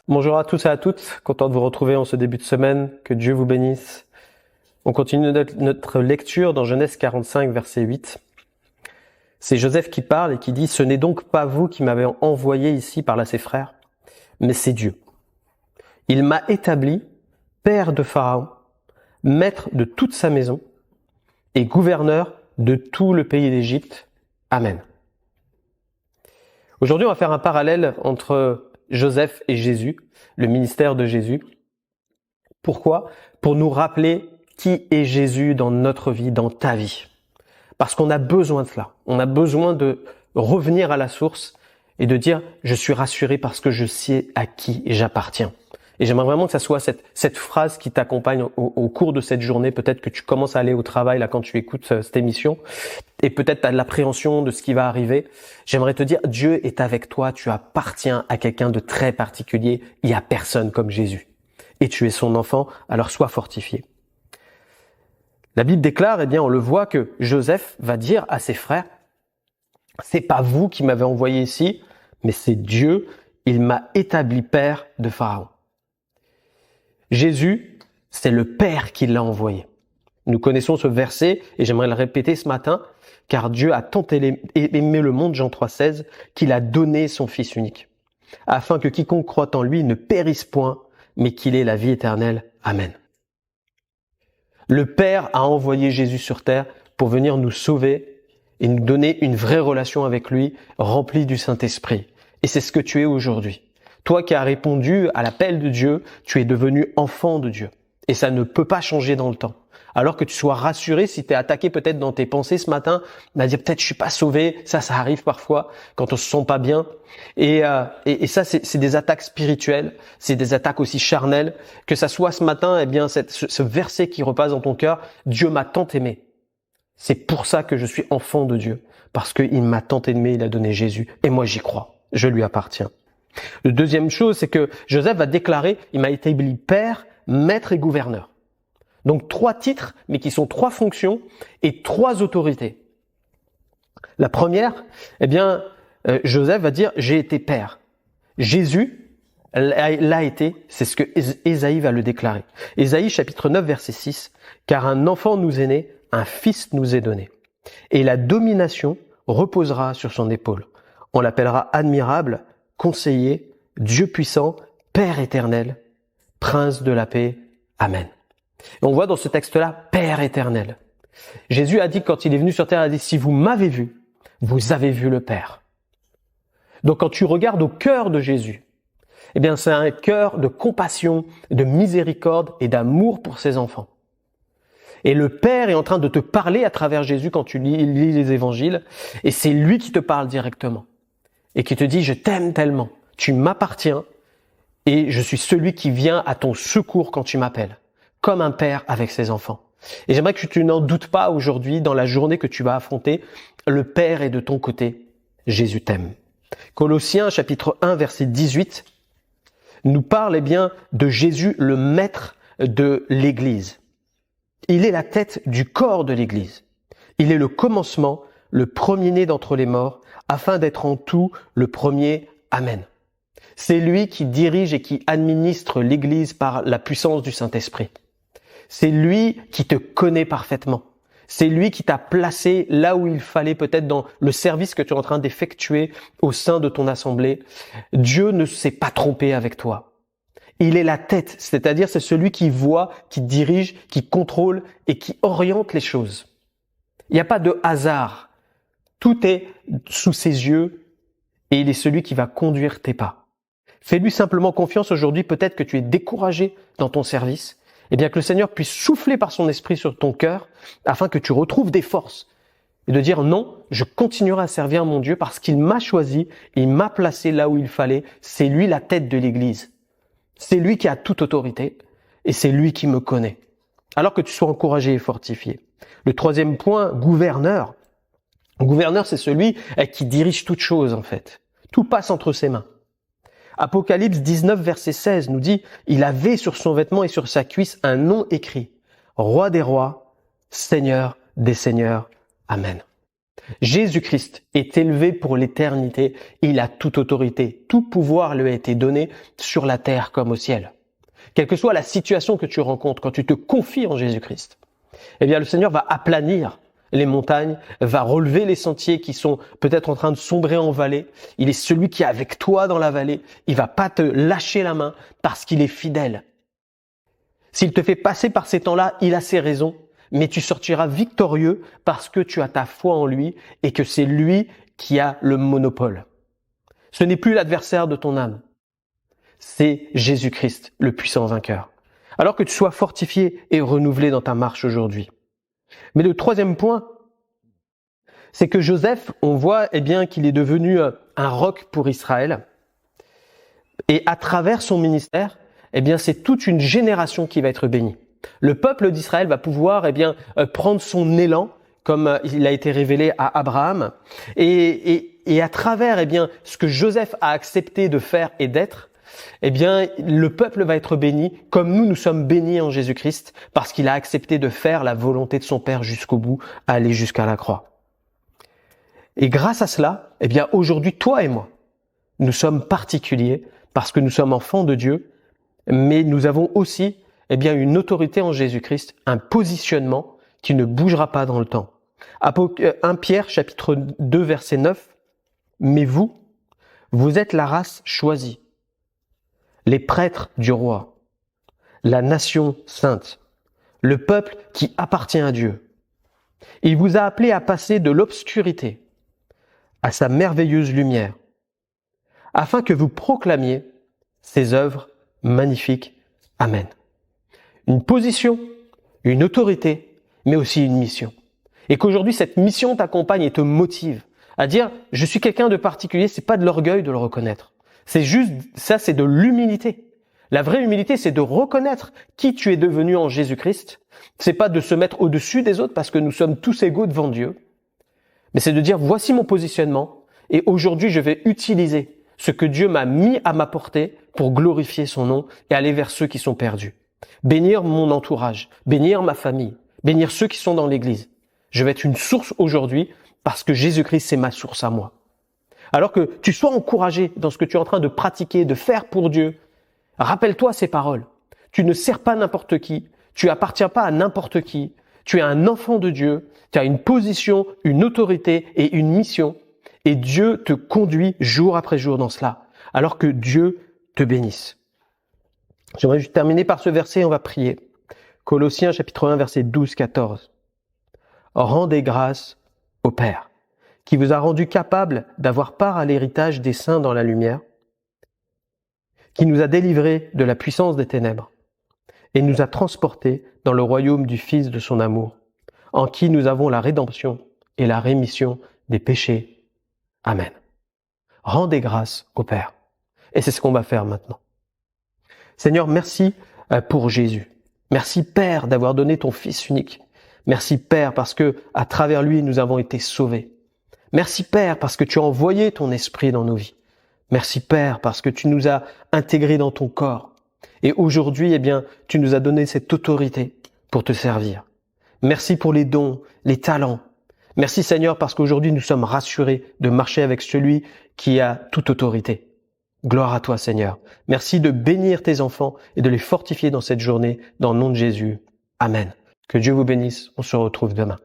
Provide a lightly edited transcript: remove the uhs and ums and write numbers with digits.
Bonjour à tous et à toutes, content de vous retrouver en ce début de semaine, que Dieu vous bénisse. On continue notre lecture dans Genèse 45, verset 8. C'est Joseph qui parle et qui dit « Ce n'est donc pas vous qui m'avez envoyé ici par là ses frères, mais c'est Dieu. Il m'a établi père de Pharaon, maître de toute sa maison et gouverneur de tout le pays d'Égypte. Amen. » Aujourd'hui, on va faire un parallèle entre Joseph et Jésus, le ministère de Jésus. Pourquoi ? Pour nous rappeler qui est Jésus dans notre vie, dans ta vie. Parce qu'on a besoin de cela. On a besoin de revenir à la source et de dire « Je suis rassuré parce que je sais à qui j'appartiens ». Et j'aimerais vraiment que ça soit cette phrase qui t'accompagne au cours de cette journée. Peut-être que tu commences à aller au travail là quand tu écoutes cette émission et peut-être tu as de l'appréhension de ce qui va arriver. J'aimerais te dire, Dieu est avec toi, tu appartiens à quelqu'un de très particulier. Il n'y a personne comme Jésus. Et tu es son enfant, alors sois fortifié. La Bible déclare, on le voit que Joseph va dire à ses frères, c'est pas vous qui m'avez envoyé ici, mais c'est Dieu, il m'a établi père de Pharaon. Jésus, c'est le Père qui l'a envoyé. Nous connaissons ce verset et j'aimerais le répéter ce matin, car Dieu a tant aimé le monde, Jean 3,16, qu'il a donné son Fils unique, afin que quiconque croit en lui ne périsse point, mais qu'il ait la vie éternelle. Amen. Le Père a envoyé Jésus sur terre pour venir nous sauver et nous donner une vraie relation avec lui, remplie du Saint-Esprit. Et c'est ce que tu es aujourd'hui. Toi qui as répondu à l'appel de Dieu, tu es devenu enfant de Dieu. Et ça ne peut pas changer dans le temps. Alors que tu sois rassuré si tu es attaqué peut-être dans tes pensées ce matin, à dire peut-être je suis pas sauvé, ça arrive parfois quand on se sent pas bien. Et ça c'est des attaques spirituelles, c'est des attaques aussi charnelles. Que ça soit ce matin, ce verset qui repasse dans ton cœur, Dieu m'a tant aimé. C'est pour ça que je suis enfant de Dieu, parce qu'il m'a tant aimé, il a donné Jésus. Et moi j'y crois, je lui appartiens. La deuxième chose, c'est que Joseph va déclarer, il m'a établi père, maître et gouverneur. Donc 3 titres, mais qui sont 3 fonctions et 3 autorités. La première, Joseph va dire, j'ai été père. Jésus l'a été, c'est ce que Ésaïe va le déclarer. Ésaïe chapitre 9 verset 6, car un enfant nous est né, un fils nous est donné. Et la domination reposera sur son épaule. On l'appellera admirable, conseiller, Dieu puissant, Père éternel, Prince de la paix. Amen. Et on voit dans ce texte-là, Père éternel. Jésus a dit, quand il est venu sur terre, il a dit, si vous m'avez vu, vous avez vu le Père. Donc quand tu regardes au cœur de Jésus, c'est un cœur de compassion, de miséricorde et d'amour pour ses enfants. Et le Père est en train de te parler à travers Jésus quand tu lis les évangiles, et c'est lui qui te parle directement. Et qui te dit, je t'aime tellement, tu m'appartiens et je suis celui qui vient à ton secours quand tu m'appelles, comme un père avec ses enfants. Et j'aimerais que tu n'en doutes pas aujourd'hui, dans la journée que tu vas affronter, le Père est de ton côté, Jésus t'aime. Colossiens chapitre 1 verset 18 nous parle de Jésus, le maître de l'Église. Il est la tête du corps de l'Église. Il est le commencement, le premier-né d'entre les morts, afin d'être en tout le premier. Amen. C'est lui qui dirige et qui administre l'Église par la puissance du Saint-Esprit. C'est lui qui te connaît parfaitement. C'est lui qui t'a placé là où il fallait, peut-être dans le service que tu es en train d'effectuer au sein de ton assemblée. Dieu ne s'est pas trompé avec toi. Il est la tête, c'est-à-dire c'est celui qui voit, qui dirige, qui contrôle et qui oriente les choses. Il n'y a pas de hasard. Tout est sous ses yeux et il est celui qui va conduire tes pas. Fais-lui simplement confiance aujourd'hui, peut-être que tu es découragé dans ton service, que le Seigneur puisse souffler par son esprit sur ton cœur afin que tu retrouves des forces et de dire non, je continuerai à servir mon Dieu parce qu'il m'a choisi, il m'a placé là où il fallait, c'est lui la tête de l'Église. C'est lui qui a toute autorité et c'est lui qui me connaît. Alors que tu sois encouragé et fortifié. Le troisième point, gouverneur. Gouverneur, c'est celui qui dirige toutes choses, en fait. Tout passe entre ses mains. Apocalypse 19, verset 16 nous dit « Il avait sur son vêtement et sur sa cuisse un nom écrit, Roi des rois, Seigneur des seigneurs. Amen. » Jésus-Christ est élevé pour l'éternité. Il a toute autorité. Tout pouvoir lui a été donné sur la terre comme au ciel. Quelle que soit la situation que tu rencontres, quand tu te confies en Jésus-Christ, eh bien, le Seigneur va aplanir les montagnes, va relever les sentiers qui sont peut-être en train de sombrer en vallée. Il est celui qui est avec toi dans la vallée. Il va pas te lâcher la main parce qu'il est fidèle. S'il te fait passer par ces temps-là, il a ses raisons, mais tu sortiras victorieux parce que tu as ta foi en lui et que c'est lui qui a le monopole. Ce n'est plus l'adversaire de ton âme. C'est Jésus-Christ, le puissant vainqueur. Alors que tu sois fortifié et renouvelé dans ta marche aujourd'hui. Mais le troisième point, c'est que Joseph, on voit bien qu'il est devenu un roc pour Israël. Et à travers son ministère, c'est toute une génération qui va être bénie. Le peuple d'Israël va pouvoir prendre son élan, comme il a été révélé à Abraham. Et à travers ce que Joseph a accepté de faire et d'être, le peuple va être béni comme nous sommes bénis en Jésus-Christ parce qu'il a accepté de faire la volonté de son Père jusqu'au bout, aller jusqu'à la croix. Et grâce à cela, aujourd'hui, toi et moi, nous sommes particuliers parce que nous sommes enfants de Dieu, mais nous avons aussi une autorité en Jésus-Christ, un positionnement qui ne bougera pas dans le temps. 1 Pierre, chapitre 2, verset 9, « Mais vous êtes la race choisie, les prêtres du roi, la nation sainte, le peuple qui appartient à Dieu. Il vous a appelé à passer de l'obscurité à sa merveilleuse lumière, afin que vous proclamiez ses œuvres magnifiques. Amen. » Une position, une autorité, mais aussi une mission. Et qu'aujourd'hui, cette mission t'accompagne et te motive à dire « Je suis quelqu'un de particulier », c'est pas de l'orgueil de le reconnaître. C'est juste, ça c'est de l'humilité. La vraie humilité, c'est de reconnaître qui tu es devenu en Jésus-Christ. C'est pas de se mettre au-dessus des autres parce que nous sommes tous égaux devant Dieu. Mais c'est de dire, voici mon positionnement et aujourd'hui je vais utiliser ce que Dieu m'a mis à ma portée pour glorifier son nom et aller vers ceux qui sont perdus. Bénir mon entourage, bénir ma famille, bénir ceux qui sont dans l'église. Je vais être une source aujourd'hui parce que Jésus-Christ c'est ma source à moi. Alors que tu sois encouragé dans ce que tu es en train de pratiquer, de faire pour Dieu, rappelle-toi ces paroles. Tu ne sers pas n'importe qui, tu appartiens pas à n'importe qui, tu es un enfant de Dieu, tu as une position, une autorité et une mission, et Dieu te conduit jour après jour dans cela, alors que Dieu te bénisse. J'aimerais juste terminer par ce verset et on va prier. Colossiens chapitre 1 verset 12-14. Rendez grâce au Père, qui vous a rendu capable d'avoir part à l'héritage des saints dans la lumière, qui nous a délivrés de la puissance des ténèbres et nous a transportés dans le royaume du Fils de son amour, en qui nous avons la rédemption et la rémission des péchés. Amen. Rendez grâce au Père. Et c'est ce qu'on va faire maintenant. Seigneur, merci pour Jésus. Merci Père d'avoir donné ton Fils unique. Merci Père parce que à travers lui nous avons été sauvés. Merci Père parce que tu as envoyé ton esprit dans nos vies. Merci Père parce que tu nous as intégrés dans ton corps. Et aujourd'hui, tu nous as donné cette autorité pour te servir. Merci pour les dons, les talents. Merci Seigneur parce qu'aujourd'hui nous sommes rassurés de marcher avec celui qui a toute autorité. Gloire à toi Seigneur. Merci de bénir tes enfants et de les fortifier dans cette journée, dans le nom de Jésus. Amen. Que Dieu vous bénisse. On se retrouve demain.